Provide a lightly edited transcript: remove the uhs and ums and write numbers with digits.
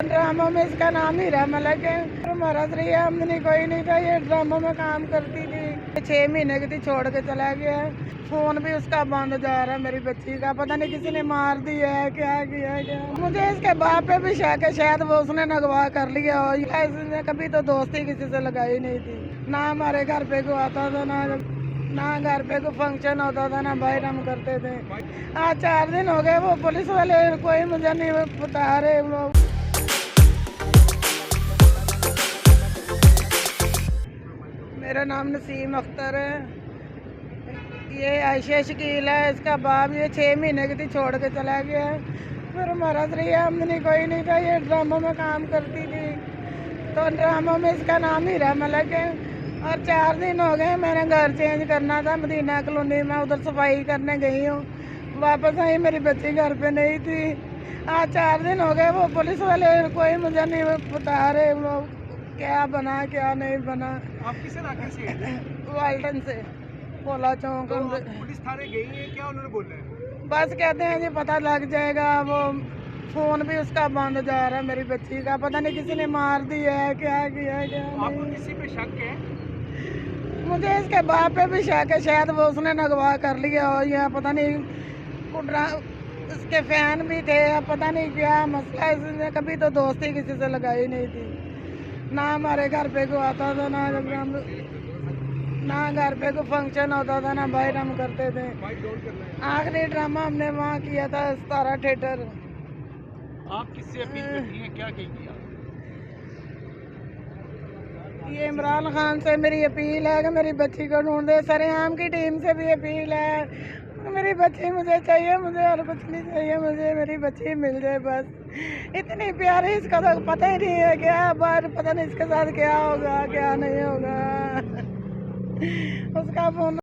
ड्रामों में इसका नाम हीरा मलिक है। हमारा श्री आमदनी कोई नहीं था, ये ड्रामों में काम करती थी। 6 महीने की थी, छोड़ के चला गया। फोन भी उसका बंद जा रहा है मेरी बच्ची का, पता नहीं किसी ने मार दिया है, क्या किया है क्या। मुझे इसके बाप पे भी शक है, शायद वो उसने अगवा कर लिया हो। इसने कभी तो दोस्ती किसी से लगाई नहीं थी, ना हमारे घर पे को आता था, ना घर पे कोई फंक्शन होता था, ना बाहर हम करते थे। आज 4 दिन हो गए, वो पुलिस वाले कोई मुझे नहीं बता रहे लोग। मेरा नाम नसीम अख्तर है। ये आयशा शकील है, इसका बाप। ये 6 महीने की थी, छोड़ के चला गया। फिर हमारा श्री आमदनी कोई नहीं था, ये ड्रामों में काम करती थी। तो ड्रामों में इसका नाम हीरा मलिक है। और 4 दिन हो गए, मैंने घर चेंज करना था मदीना कॉलोनी में, उधर सफाई करने गई हूँ। वापस आई, मेरी बच्ची घर पे नहीं थी। आज 4 दिन हो गए, वो पुलिस वाले कोई मुझे नहीं बता रहे लोग क्या बना क्या नहीं बना। आप किस इलाके से हैं? वाल्टन से, पोला चौक। तो पुलिस थाने गई है, क्या उन्होंने बोला है? बस कहते हैं जी पता लग जाएगा। वो फोन भी उसका बंद जा रहा है मेरी बच्ची का, पता नहीं किसी ने मार दिया है, क्या किया है क्या आपको नहीं। किसी पे शक है? मुझे इसके बाप पे भी शक है, शायद वो उसने अगवा कर लिया हो, या पता नहीं उसके फैन भी थे, पता नहीं क्या मसला। इसने कभी तो दोस्ती किसी से लगाई नहीं थी, ना हमारे घर पे को आता था, ना घर पे को फंक्शन होता था, ना बाहर हम करते थे। आखिरी ड्रामा हमने वहाँ किया था, 17 थिएटर। आप किससे अपील करती हैं, क्या कहेंगी आप? ये इमरान खान से मेरी अपील है कि मेरी बच्ची को ढूंढ दे। सरेआम की टीम से भी अपील है, मेरी बच्ची मुझे चाहिए, मुझे और कुछ नहीं चाहिए, मुझे मेरी बच्ची मिल जाए बस। इतनी प्यारी, इसका तो पता ही नहीं है क्या बार, पता नहीं इसके साथ क्या होगा क्या नहीं होगा। उसका फोन